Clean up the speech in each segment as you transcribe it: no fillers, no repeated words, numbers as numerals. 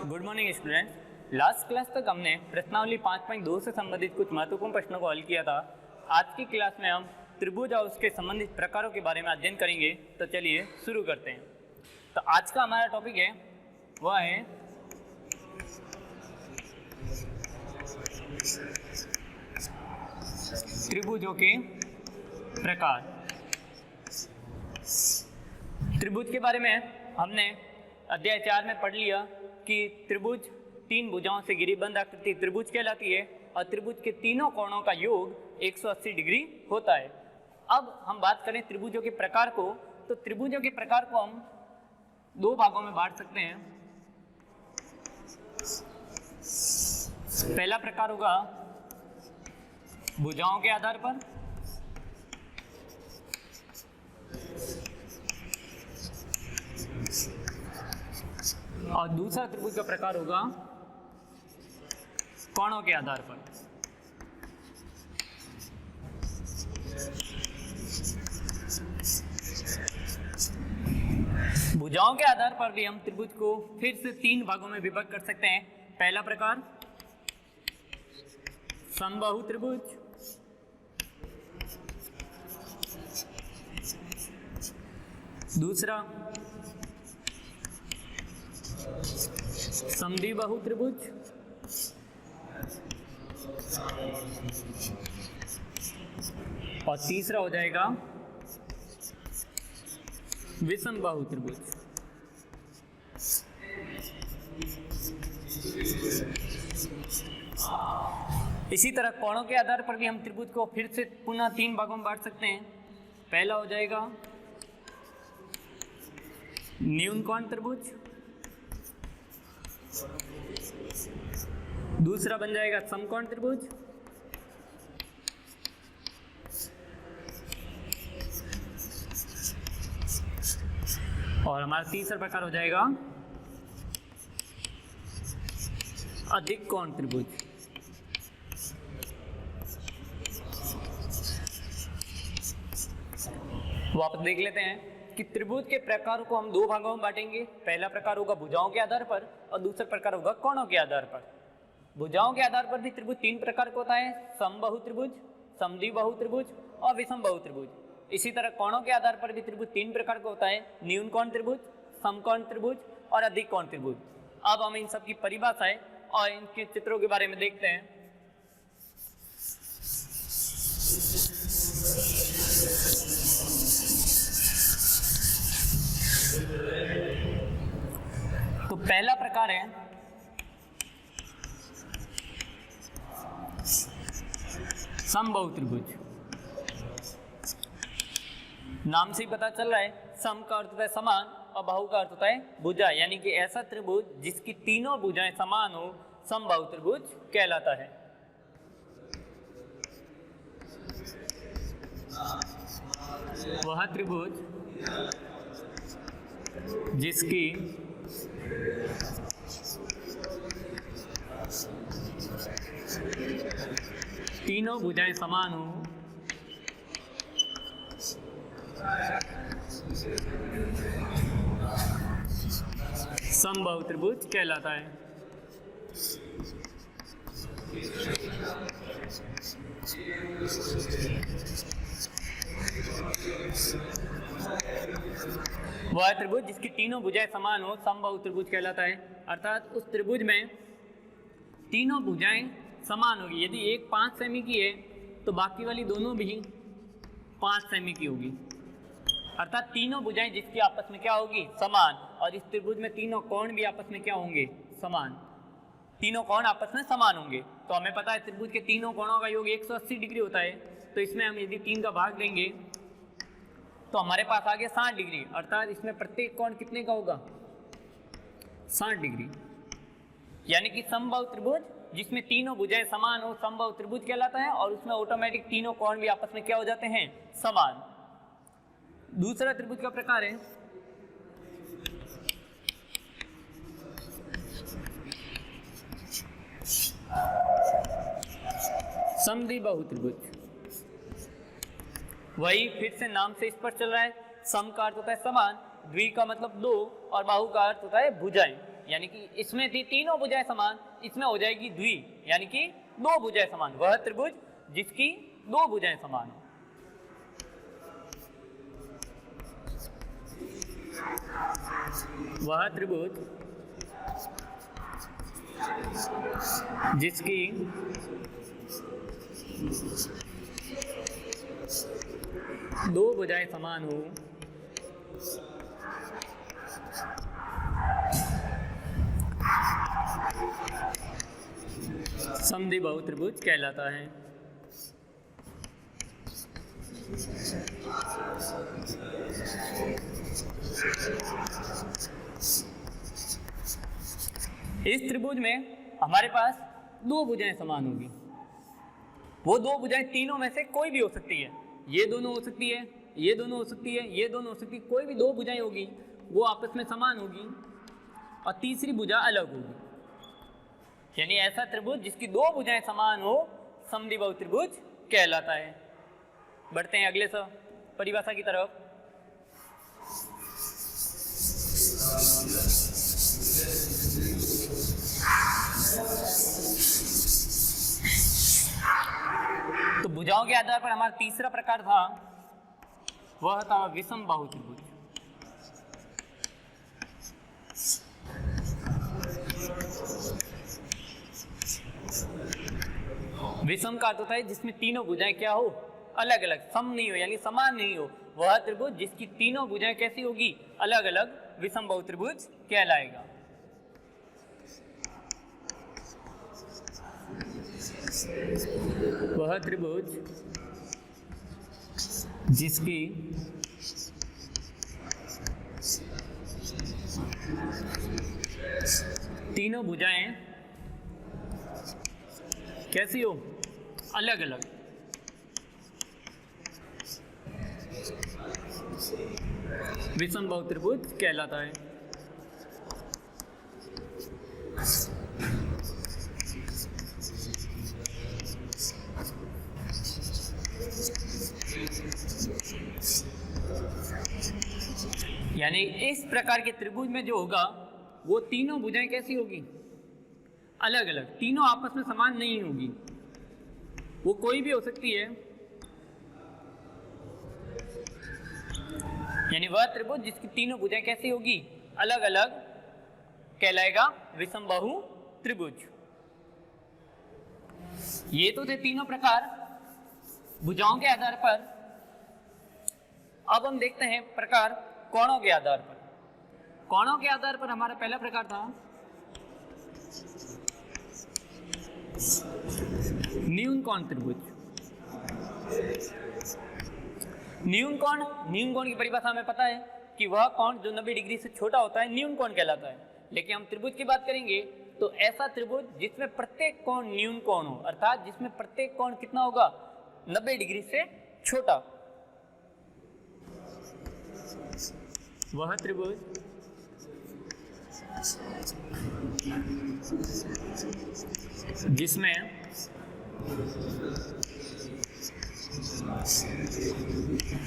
Good morning students. Last class तक हमने प्रश्नावली 5.2 से संबंधित कुछ महत्वपूर्ण प्रश्नों को हल किया था। आज की क्लास में हम त्रिभुज और उसके संबंधित प्रकारों के बारे में अध्ययन करेंगे। तो चलिए शुरू करते हैं। तो आज का हमारा टॉपिक है वह है त्रिभुजों के प्रकार। त्रिभुज के बारे में हमने अध्याय 4 में पढ़ लिया कि त्रिभुज तीन भुजाओं से घिरी बंद आकृति त्रिभुज कहलाती है और त्रिभुज के तीनों कोणों का योग 180 डिग्री होता है। अब हम बात करें त्रिभुजों के प्रकार को, तो त्रिभुजों के प्रकार को हम दो भागों में बांट सकते हैं। पहला प्रकार होगा भुजाओं के आधार पर, और दूसरा त्रिभुज का प्रकार होगा कोणों के आधार पर। भुजाओं के आधार पर भी हम त्रिभुज को फिर से तीन भागों में विभक्त कर सकते हैं। पहला प्रकार समबाहु त्रिभुज, दूसरा समद्विबाहु त्रिभुज, और तीसरा हो जाएगा विषमबाहु त्रिभुज। इसी तरह कोणों के आधार पर भी हम त्रिभुज को फिर से पुनः तीन भागों में बांट सकते हैं। पहला हो जाएगा न्यून कोण त्रिभुज, दूसरा बन जाएगा समकोण त्रिभुज, और हमारा तीसरा प्रकार हो जाएगा अधिक कोण त्रिभुज। वापस देख लेते हैं कि त्रिभुज के प्रकार को हम दो भागों में बांटेंगे। पहला प्रकार होगा भुजाओं के आधार पर और दूसरा प्रकार होगा कोणों के आधार पर। भुजाओं के आधार पर भी त्रिभुज तीन प्रकार का होता है, समबाहु त्रिभुज, समद्विबाहु त्रिभुज और विषमबाहु त्रिभुज। इसी तरह कोणों के आधार पर भी त्रिभुज तीन प्रकार का होता है, न्यून कोण त्रिभुज, समकोण त्रिभुज और अधिक कोण त्रिभुज। अब हम इन सब की परिभाषाएं और इनके चित्रों के बारे में देखते हैं। तो पहला प्रकार है समबाहु त्रिभुज। नाम से ही पता चल रहा है, सम का अर्थ होता है समान और बाहु का अर्थ होता है भुजा, यानी कि ऐसा त्रिभुज जिसकी तीनों भुजाएं समान हो समबाहु त्रिभुज कहलाता है। वह त्रिभुज जिसकी तीनों भुजाएं समान हो समबाहु त्रिभुज कहलाता है। वह त्रिभुज जिसकी तीनों भुजाएं समान हो समबाहु त्रिभुज कहलाता है। अर्थात उस त्रिभुज में तीनों भुजाएं समान होगी। यदि एक 5 सेमी की है तो बाकी वाली दोनों भी 5 सेमी की होगी। अर्थात तीनों भुजाएं जिसकी आपस में क्या होगी, समान। और इस त्रिभुज में तीनों कोण भी आपस में क्या होंगे, समान। तीनों कोण आपस में समान होंगे। तो हमें पता है त्रिभुज के तीनों कोणों का योग 180 डिग्री होता है। तो इसमें हम यदि 3 का भाग देंगे तो हमारे पास आ गया 60 डिग्री। अर्थात इसमें प्रत्येक कोण कितने का होगा, 60 डिग्री। यानी कि समबाहु त्रिभुज जिसमें तीनों भुजाएं समान हो समबाहु त्रिभुज कहलाता है, और उसमें ऑटोमेटिक तीनों कोण भी आपस में क्या हो जाते हैं, समान। दूसरा त्रिभुज का प्रकार है समद्विबाहु त्रिभुज। वही फिर से नाम से स्पष्ट चल रहा है, सम का अर्थ होता है समान, द्वि का मतलब दो और बाहु का अर्थ होता है भुजाएं, यानी कि इसमें थी तीनों भुजाएं समान, इसमें हो जाएगी द्वि यानी कि दो भुजाएं समान। वह त्रिभुज जिसकी दो भुजाएं समान हो। वह त्रिभुज जिसकी दो भुजाएं समान हो, समद्विबाहु त्रिभुज कहलाता है। इस त्रिभुज में हमारे पास दो भुजाएं समान होगी। वो दो भुजाएं तीनों में से कोई भी हो सकती है, ये दोनों हो सकती है, ये दोनों हो सकती है, ये दोनों हो सकती है, कोई भी दो भुजाएं होगी वो आपस में समान होगी और तीसरी भुजा अलग होगी। यानी ऐसा त्रिभुज जिसकी दो भुजाएं समान हो समद्विबाहु त्रिभुज कहलाता है। बढ़ते हैं अगले परिभाषा की तरफ। तो भुजाओं के आधार पर हमारा तीसरा प्रकार था, वह था विषमबाहु त्रिभुज। विषम का अर्थ होता है जिसमें तीनों भुजाएं क्या हो, अलग अलग, सम नहीं हो यानी समान नहीं हो। वह त्रिभुज जिसकी तीनों भुजाएं कैसी होगी, अलग अलग, विषमबाहु त्रिभुज कहलाएगा। वह त्रिभुज जिसकी तीनों भुजाएं कैसी हो, अलग अलग, विषमबाहु त्रिभुज कहलाता है। यानी इस प्रकार के त्रिभुज में जो होगा वो तीनों भुजाएं कैसी होगी, अलग अलग, तीनों आपस में समान नहीं होगी। वो कोई भी हो सकती है। यानी वह त्रिभुज जिसकी तीनों भुजाएं कैसी होगी, अलग अलग, कहलाएगा विषमबाहु त्रिभुज। ये तो थे तीनों प्रकार भुजाओं के आधार पर। अब हम देखते हैं प्रकार कोणों के आधार पर। कोणों के आधार पर हमारा पहला प्रकार था न्यून कोण त्रिभुज। न्यून कोण की परिभाषा हमें पता है कि वह कोण जो 90 डिग्री से छोटा होता है न्यून कोण कहलाता है। लेकिन हम त्रिभुज की बात करेंगे तो ऐसा त्रिभुज जिसमें प्रत्येक कोण न्यून कोण हो, अर्थात जिसमें प्रत्येक कोण कितना होगा, 90 डिग्री से छोटा। वह त्रिभुज जिसमें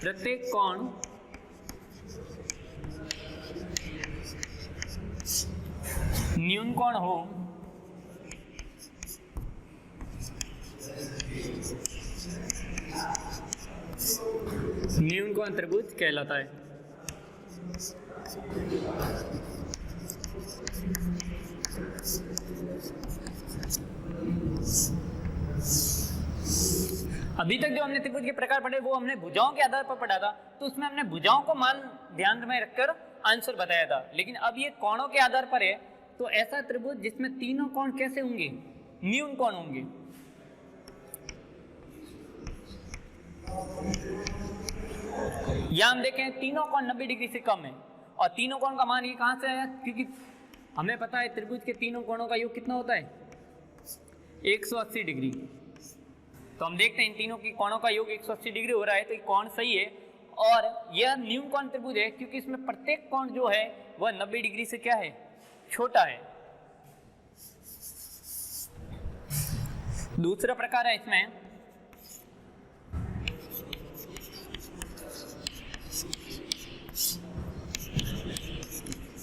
प्रत्येक कोण न्यून कोण हो, न्यून कोण त्रिभुज कहलाता है। अभी तक जो हमने त्रिभुज के प्रकार पढ़े वो हमने भुजाओं के आधार पर पढ़ा था, तो उसमें हमने भुजाओं को मान ध्यान में रखकर आंसर बताया था। लेकिन अब ये कोणों के आधार पर है, तो ऐसा त्रिभुज जिसमें तीनों कोण कैसे होंगे, न्यून कोण होंगे। यहां हम देखें तीनों कोण 90 डिग्री से कम है, और तीनों कोण का मान ये कहां से आया, क्योंकि हमें पता है त्रिभुज के तीनों कोणों का योग कितना होता है, 180 डिग्री। तो हम देखते हैं इन तीनों की कोणों का योग 180 डिग्री हो रहा है, तो ये कोण सही है। और यह न्यून कोण त्रिभुज है क्योंकि इसमें प्रत्येक कोण जो है वह 90 डिग्री से क्या है, छोटा है। दूसरा प्रकार है इसमें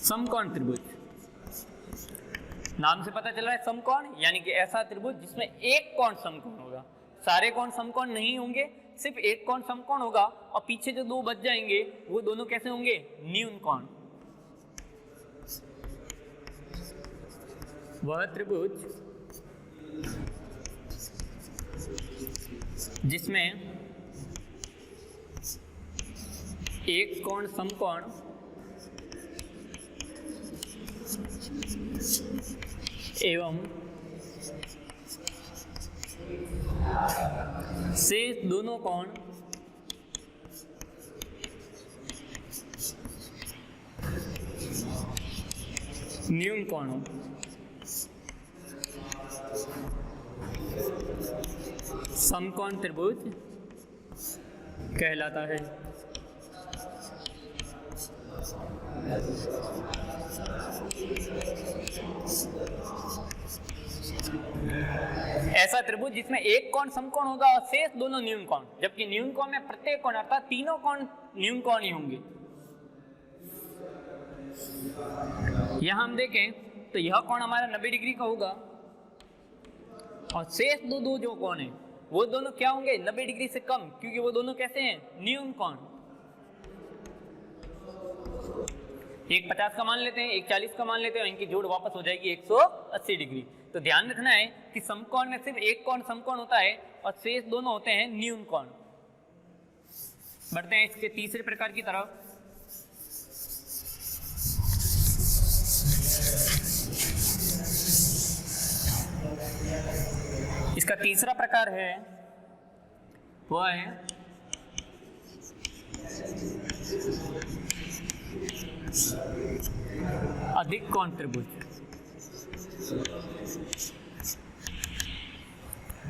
समकोण त्रिभुज। नाम से पता चल रहा है समकोण, यानी कि ऐसा त्रिभुज जिसमें एक कोण समकोण होगा। सारे कोण समकोण नहीं होंगे, सिर्फ एक कोण समकोण होगा और पीछे जो दो बच जाएंगे वो दोनों कैसे होंगे, न्यून कोण। वह त्रिभुज जिसमें एक कोण समकोण एवं शेष दोनों कोण न्यून कोण हो। समकोण त्रिभुज कहलाता है। ऐसा त्रिभुज जिसमें एक कोण समकोण होगा और शेष दोनों न्यून कोण, जबकि न्यून कोण में प्रत्येक कोण अर्थात तीनों कोण न्यून कोण ही होंगे। यहां हम देखें तो यह कोण हमारा 90 डिग्री का होगा और शेष दो जो कोण है वो दोनों क्या होंगे, 90 डिग्री से कम, क्योंकि वो दोनों कैसे हैं, न्यून कोण। एक 50 का मान लेते हैं, एक 40 का मान लेते हैं, इनकी जोड़ वापस हो जाएगी 180 डिग्री। तो ध्यान रखना है कि समकोण में सिर्फ एक कोण समकोण होता है और शेष दोनों होते हैं न्यून कोण। बढ़ते हैं इसके तीसरे प्रकार की तरफ। इसका तीसरा प्रकार है वह है अधिक कोण त्रिभुज।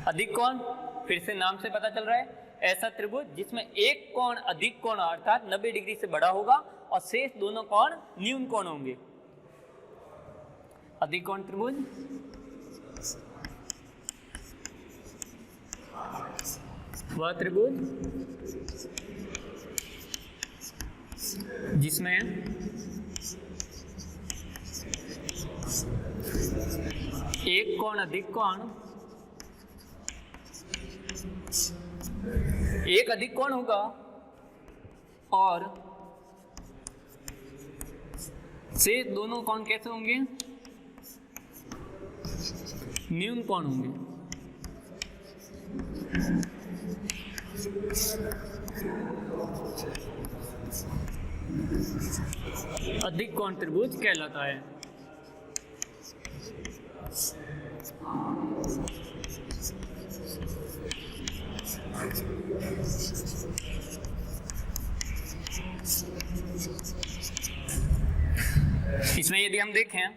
अधिक कोण, फिर से नाम से पता चल रहा है, ऐसा त्रिभुज जिसमें एक कोण अधिक कोण अर्थात 90 डिग्री से बड़ा होगा और शेष दोनों कोण न्यून कोण होंगे। अधिक कोण त्रिभुज वह त्रिभुज जिसमें एक कोण अधिक कोण, एक अधिक कोण होगा और शेष दोनों कोण कैसे होंगे, न्यून कोण होंगे। अधिक कोण त्रिभुज कहलाता है। इसमें यदि हम देखें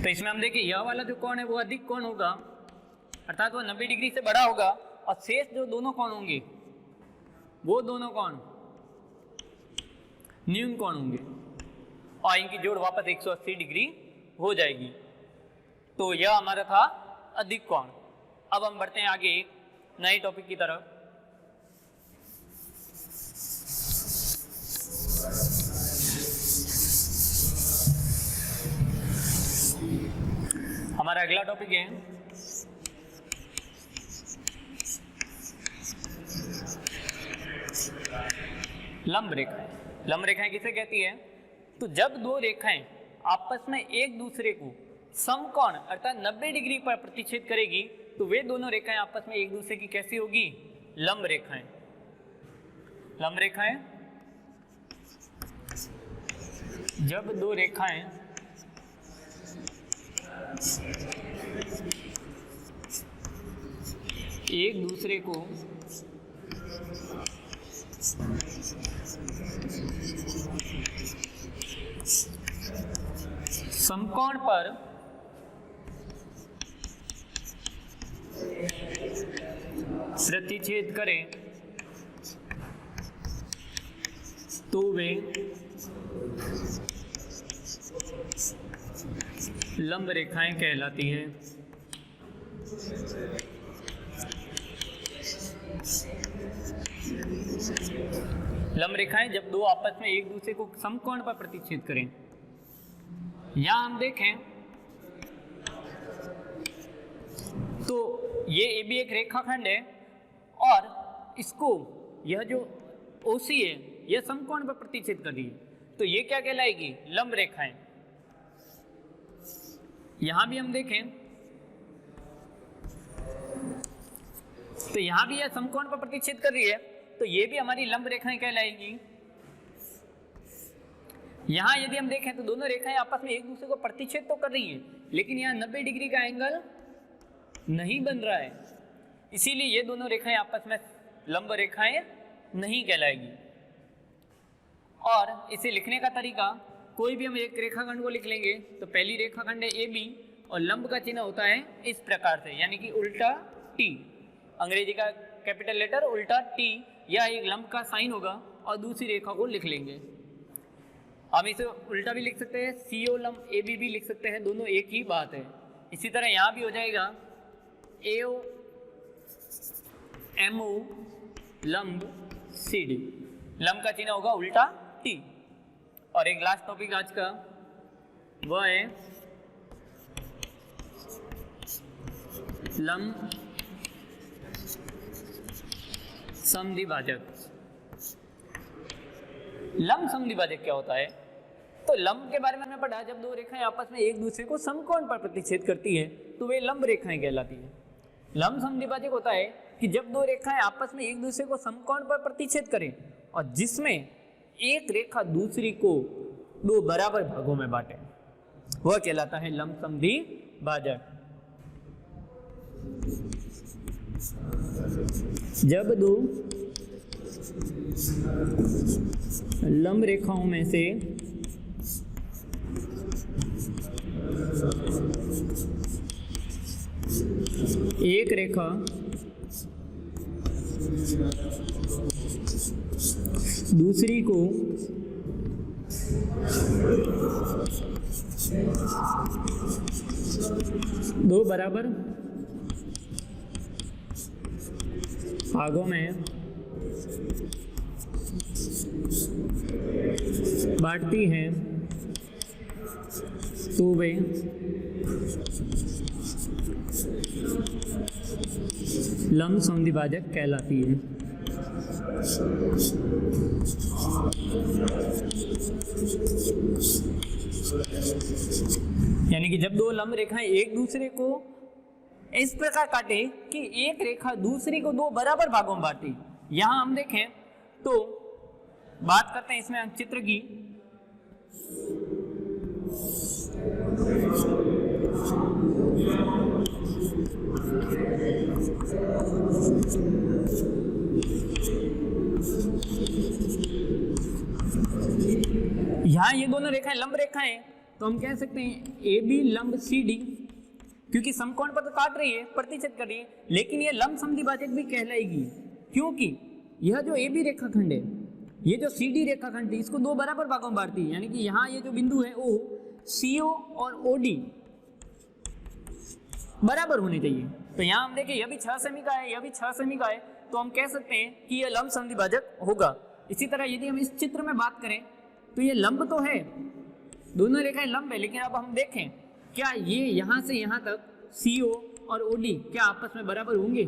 तो इसमें हम देखें यह वाला जो कोण है वो अधिक कोण होगा अर्थात वो 90 डिग्री से बड़ा होगा और शेष जो दोनों कोण होंगे वो दोनों कोण न्यून कोण होंगे और इनकी जोड़ वापस 180 डिग्री हो जाएगी। तो यह हमारा था अधिक कोण। अब हम बढ़ते हैं आगे एक नए टॉपिक की तरफ। हमारा अगला टॉपिक है लंब रेखाएं। लंब रेखाएं किसे कहती है, तो जब दो रेखाएं आपस में एक दूसरे को समकोण अर्थात 90 डिग्री पर प्रतिच्छेद करेगी तो वे दोनों रेखाएं आपस में एक दूसरे की कैसी होगी, लंब रेखाएं। लंब रेखाएं जब दो रेखाएं एक दूसरे को समकोण पर प्रतिच्छेद करें तो वे लंब रेखाएं कहलाती हैं। लंब रेखाएं जब दो आपस में एक दूसरे को समकोण पर प्रतिच्छेद करें। यहां हम देखें तो ये ए बी एक रेखाखंड है और इसको यह जो ओसी है यह समकोण पर प्रतिच्छेद कर रही है, तो ये क्या कहलाएगी? लंब रेखाएं। यहां भी हम देखें तो यहां भी यह समकोण पर प्रतिच्छेद कर रही है, तो ये भी हमारी लंब रेखाएं कहलाएगी। यहां यदि हम देखें तो दोनों रेखाएं आपस में एक दूसरे को प्रतिच्छेद तो कर रही हैं, लेकिन यहां 90 डिग्री का एंगल नहीं बन रहा है, इसीलिए ये दोनों रेखाएं आपस में लंब रेखाएं नहीं कहलाएगी। और इसे लिखने का तरीका, कोई भी हम एक रेखाखंड को लिख लेंगे तो पहली रेखाखंड है ए बी और लंब का चिन्ह होता है इस प्रकार से, यानी कि उल्टा टी, अंग्रेजी का कैपिटल लेटर उल्टा टी, यह एक लंब का साइन होगा और दूसरी रेखा को लिख लेंगे। हम इसे उल्टा भी लिख सकते हैं, सी ओ लंब ए बी भी लिख सकते हैं, दोनों एक ही बात है। इसी तरह यहाँ भी हो जाएगा ए ओ एम ओ लंब सी डी, लंब का चिन्ह होगा उल्टा टी। और एक लास्ट टॉपिक आज का वह है लंब समद्विभाजक। लंब समद्विभाजक क्या होता है? तो लंब के बारे में हमने पढ़ा, जब दो रेखाएं आपस में एक दूसरे को समकोण पर प्रतिच्छेद करती है तो वे लंब रेखाएं कहलाती है। लंब समद्विभाजक होता है कि जब दो रेखाएं आपस में एक दूसरे को समकोण पर प्रतिच्छेद करें और जिसमें एक रेखा दूसरी को दो बराबर भागों में बांटे, वह कहलाता है लंब समद्विभाजक। जब दो लंब रेखाओं में से एक रेखा दूसरी को दो बराबर भागों में बांटती हैं तो वे लंब समद्विभाजक कहलाती है। यानी कि जब दो लंब रेखाएं एक दूसरे को इस प्रकार काटे कि एक रेखा दूसरी को दो बराबर भागों में बांटी। यहां हम देखें तो बात करते हैं इसमें हम चित्र की। यहां ये दोनों रेखाएं लंब रेखाएं, तो हम कह सकते हैं ए बी लंब सी डी, क्योंकि समकोण पर तो काट रही है, प्रतिच्छेद कर रही है, लेकिन ये लंब समद्विभाजक भी कहलाएगी क्योंकि यह जो ए बी रेखाखंड है, ये जो सी डी रेखाखंड है, इसको दो बराबर भागों में बांटती है। यानी कि यहाँ ये जो बिंदु है ओ, सी ओ और ओ डी बराबर होने चाहिए। तो यहाँ हम देखें यह भी 6 सेमी का है, यह भी 6 सेमी का है, तो हम कह सकते हैं कि यह लंब समद्विभाजक होगा। इसी तरह यदि हम इस चित्र में बात करें तो ये लंब तो है, दोनों रेखाएं लंब है, लेकिन अब हम देखें क्या ये यहाँ से यहाँ तक CO और OD क्या आपस में बराबर होंगे?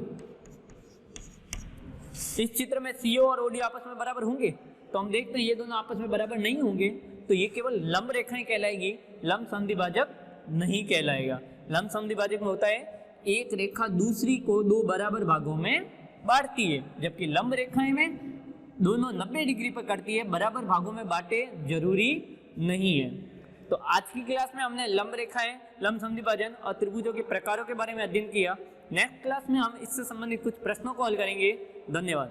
इस चित्र में CO और OD आपस में बराबर होंगे? तो हम देखते हैं ये दोनों आपस में बराबर नहीं होंगे, तो ये केवल लंब रेखाएं कहलाएगी, लंब समद्विभाजक नहीं कहलाएगा। लंब समद्विभाजक में होता है एक रेखा दूसरी को दो बराबर भागों में बांटती है, जबकि लंब रेखाएं में दोनों 90 डिग्री पर करती है, बराबर भागों में बांटे जरूरी नहीं है। तो आज की क्लास में हमने लंब रेखाएं, लंब समद्विभाजन और त्रिभुजों के प्रकारों के बारे में अध्ययन किया। नेक्स्ट क्लास में हम इससे संबंधित कुछ प्रश्नों को हल करेंगे। धन्यवाद।